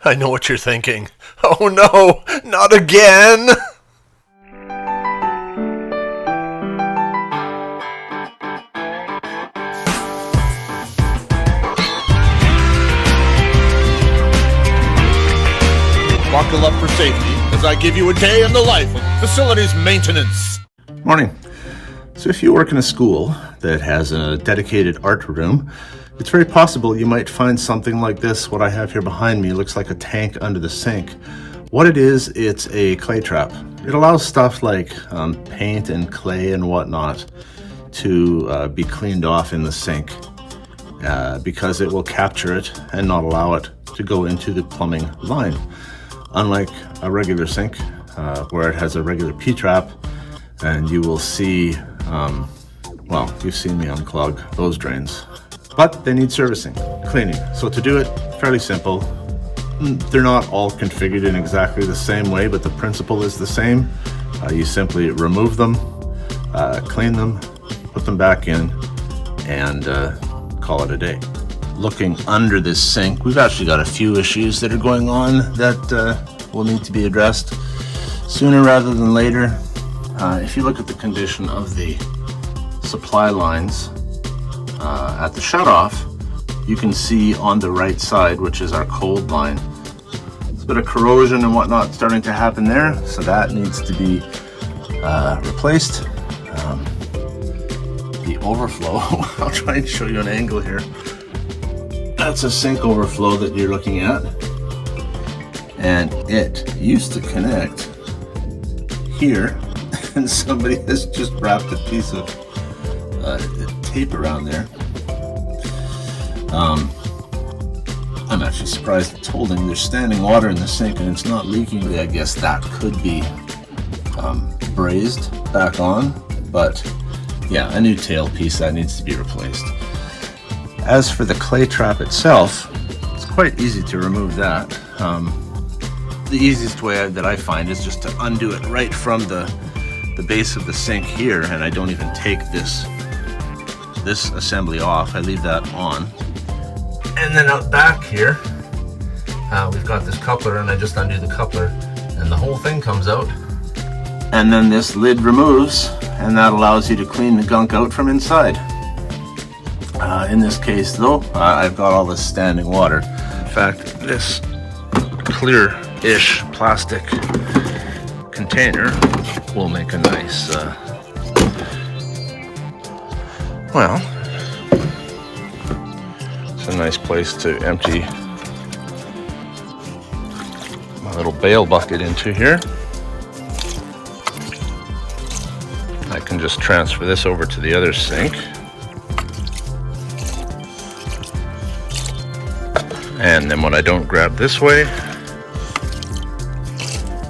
I know what you're thinking. Oh no, not again! Buckle up for safety as I give you a day in the life of facilities maintenance. Morning. So if you work in a school that has a dedicated art room, it's very possible you might find something like this. What I have here behind me looks like a tank under the sink. What it is, it's a clay trap. It allows stuff like paint and clay and whatnot to be cleaned off in the sink because it will capture it and not allow it to go into the plumbing line. Unlike a regular sink where it has a regular P-trap, and you will see, well, you've seen me unclog those drains. But they need servicing, cleaning. So to do it, fairly simple. They're not all configured in exactly the same way, but the principle is the same. You simply remove them, clean them, put them back in, and call it a day. Looking under this sink, we've actually got a few issues that are going on that will need to be addressed sooner rather than later. If you look at the condition of the supply lines at the shutoff, you can see on the right side, which is our cold line, there's a bit of corrosion and whatnot starting to happen there, so that needs to be replaced. The overflow, I'll try and show you an angle here. That's a sink overflow that you're looking at, and it used to connect here, and somebody has just wrapped a piece of tape around there. I'm actually surprised it's holding. There's standing water in the sink and it's not leaking. I guess that could be brazed back on, but yeah, a new tail piece that needs to be replaced. As for the clay trap itself, it's quite easy to remove that. The easiest way that I find is just to undo it right from the base of the sink here, and I don't even take this assembly off. I leave that on. And then out back here, we've got this coupler, and I just undo the coupler, and the whole thing comes out. And then this lid removes, and that allows you to clean the gunk out from inside. In this case, though, I've got all this standing water. In fact, this clear-ish plastic container will make a nice, well, it's a nice place to empty my little bail bucket into here. I can just transfer this over to the other sink. And then when I don't grab this way,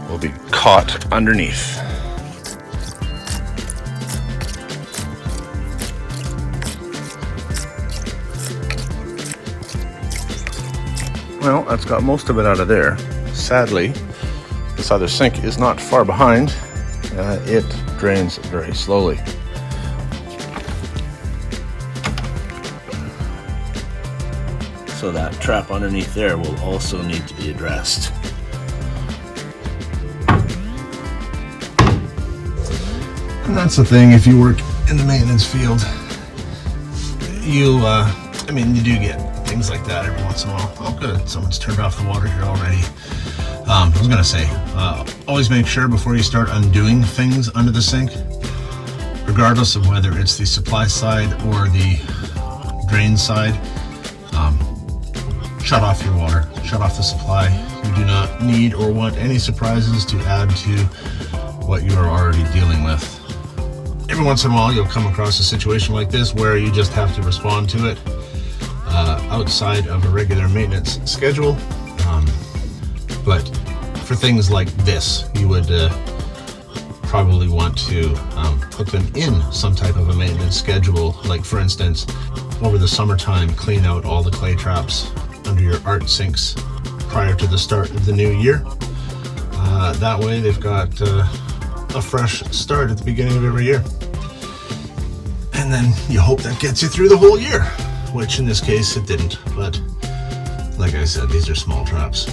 will be caught underneath. Well, that's got most of it out of there. Sadly, this other sink is not far behind. It drains very slowly. So that trap underneath there will also need to be addressed. And that's the thing, if you work in the maintenance field, you do get things like that every once in a while. Oh good, someone's turned off the water here already. I was gonna say, always make sure before you start undoing things under the sink, regardless of whether it's the supply side or the drain side, shut off your water, shut off the supply. You do not need or want any surprises to add to what you are already dealing with. Every once in a while you'll come across a situation like this where you just have to respond to it outside of a regular maintenance schedule. But for things like this, you would probably want to put them in some type of a maintenance schedule. Like for instance, over the summertime, clean out all the clay traps under your art sinks prior to the start of the new year. That way they've got a fresh start at the beginning of every year. And then you hope that gets you through the whole year, which in this case it didn't. But like I said, these are small traps.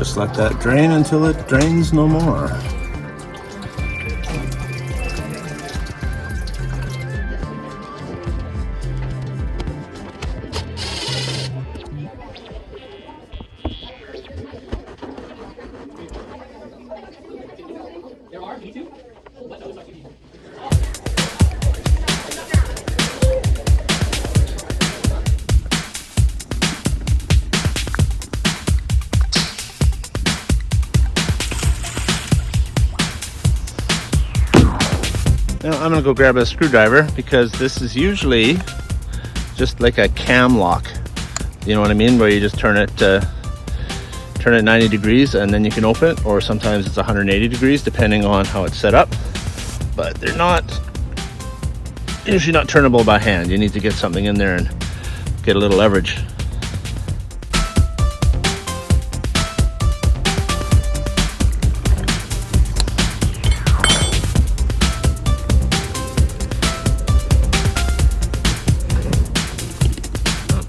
Just let that drain until it drains no more. Now I'm gonna go grab a screwdriver because this is usually just like a cam lock. You know what I mean? Where you just turn it 90 degrees and then you can open it, or sometimes it's 180 degrees depending on how it's set up. But they're not usually not turnable by hand. You need to get something in there and get a little leverage.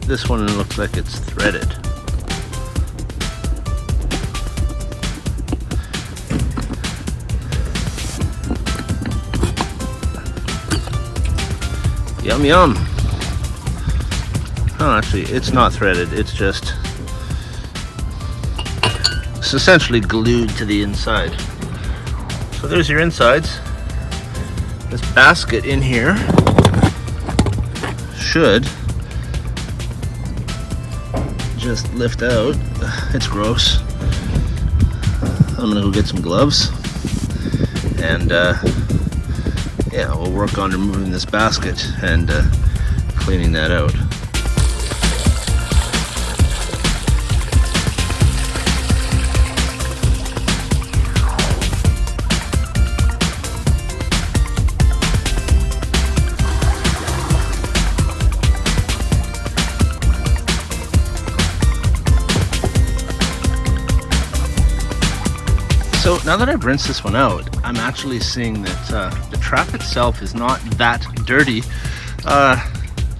This one looks like it's threaded. Yum yum. Oh, actually, it's not threaded. It's essentially glued to the inside. So there's your insides. This basket in here should just lift out. It's gross. I'm gonna go get some gloves and yeah, we'll work on removing this basket and cleaning that out. So now that I've rinsed this one out, I'm actually seeing that the trap itself is not that dirty.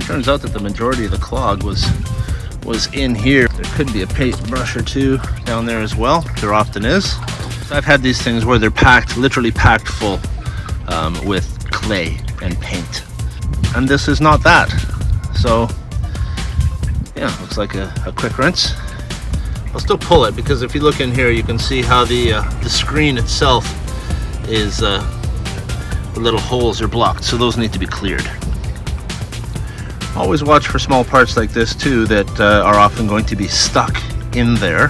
Turns out that the majority of the clog was in here. There could be a paintbrush or two down there as well. There often is. I've had these things where they're packed, literally packed full with clay and paint. And this is not that. So yeah, looks like a quick rinse. I'll still pull it because if you look in here, you can see how the screen itself is, the little holes are blocked, so those need to be cleared. Always watch for small parts like this too that are often going to be stuck in there.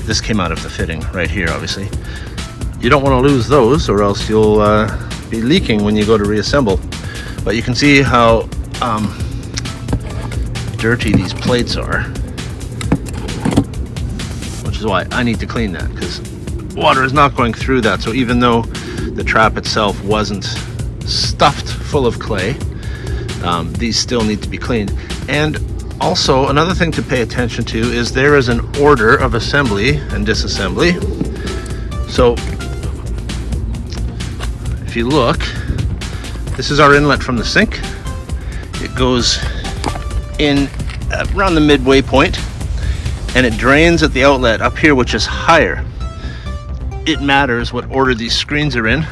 This came out of the fitting right here, obviously. You don't want to lose those or else you'll be leaking when you go to reassemble. But you can see how dirty these plates are. Is why I need to clean that, because water is not going through that. So even though the trap itself wasn't stuffed full of clay, these still need to be cleaned. And also another thing to pay attention to is there is an order of assembly and disassembly. So if you look, this is our inlet from the sink. It goes in around the midway point, and it drains at the outlet up here, which is higher. It matters what order these screens are in.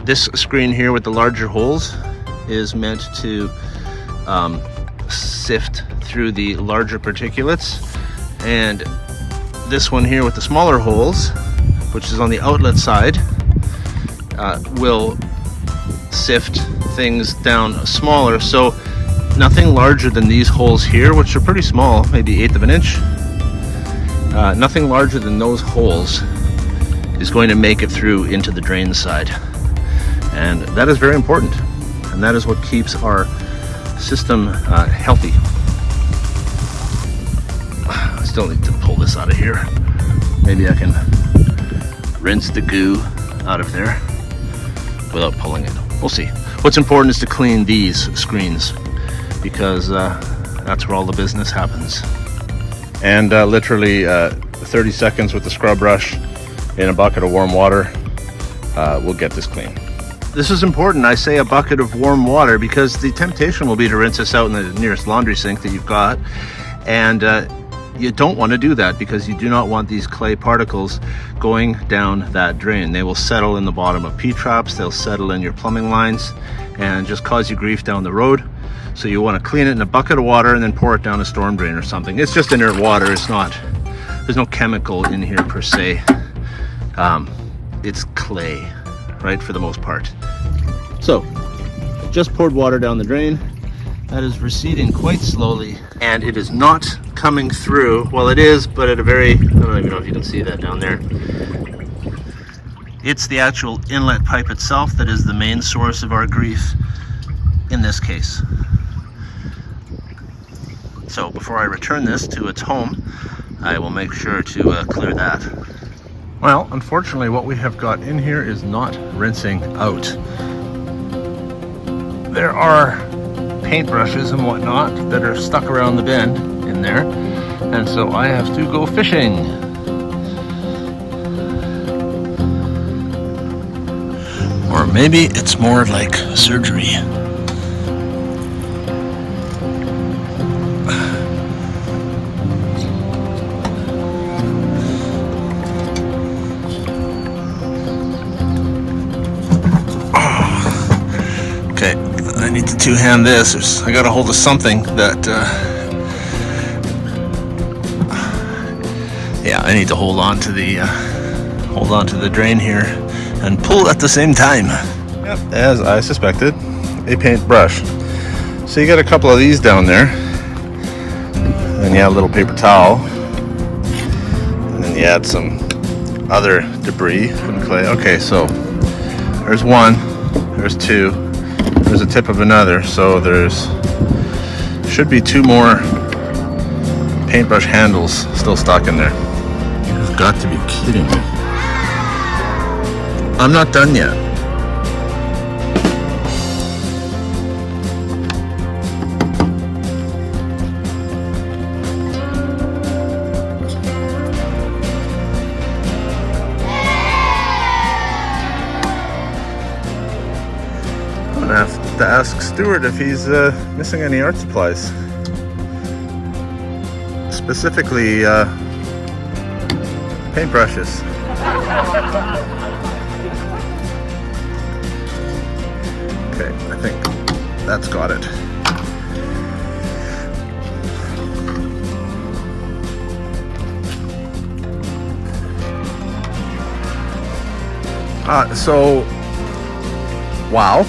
This screen here with the larger holes is meant to sift through the larger particulates, and this one here with the smaller holes, which is on the outlet side, will sift things down smaller. So nothing larger than these holes here, which are pretty small, maybe 1/8 of an inch. Nothing larger than those holes is going to make it through into the drain side. And that is very important. And that is what keeps our system healthy. I still need to pull this out of here. Maybe I can rinse the goo out of there without pulling it. We'll see. What's important is to clean these screens, because that's where all the business happens. And literally 30 seconds with the scrub brush in a bucket of warm water will get this clean. This is important. I say a bucket of warm water because the temptation will be to rinse this out in the nearest laundry sink that you've got, and you don't want to do that because you do not want these clay particles going down that drain. They will settle in the bottom of P-traps, they'll settle in your plumbing lines and just cause you grief down the road. So you want to clean it in a bucket of water and then pour it down a storm drain or something. It's just inert water, it's not, there's no chemical in here per se. It's clay, right, for the most part. So, just poured water down the drain. That is receding quite slowly, and it is not coming through. Well, it is, but at a very, I don't even know if you can see that down there. It's the actual inlet pipe itself that is the main source of our grief in this case. So before I return this to its home, I will make sure to clear that. Well, unfortunately what we have got in here is not rinsing out. There are paintbrushes and whatnot that are stuck around the bend in there, and so I have to go fishing. Or maybe it's more like surgery. Okay, I need to two-hand this. I got a hold of something that, yeah, I need to hold on to the drain here and pull at the same time. Yep, as I suspected, a paintbrush. So you got a couple of these down there, and you add a little paper towel, and then you add some other debris from clay. Okay, so there's one, there's two. There's a tip of another, so there's should be two more paintbrush handles still stuck in there. You've got to be kidding me. I'm not done yet. I'm gonna have to ask Stuart if he's missing any art supplies. Specifically, paintbrushes. Okay, I think that's got it. So, wow.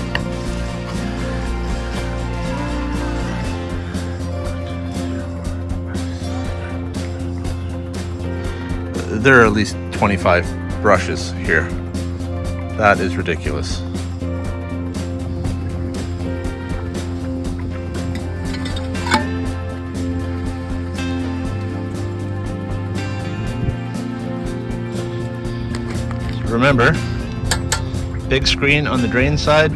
There are at least 25 brushes here. That is ridiculous. Remember, big screen on the drain side.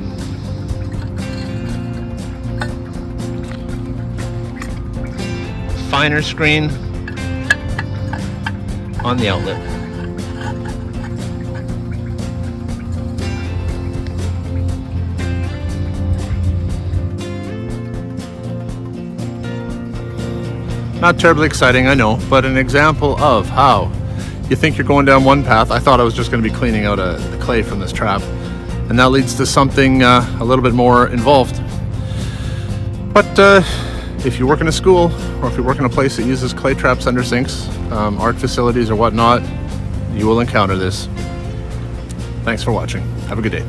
Finer screen on the outlet. Not terribly exciting, I know, but an example of how you think you're going down one path. I thought I was just going to be cleaning out the clay from this trap, and that leads to something a little bit more involved. But if you work in a school, or if you work in a place that uses clay traps under sinks, art facilities or whatnot, you will encounter this. Thanks for watching. Have a good day.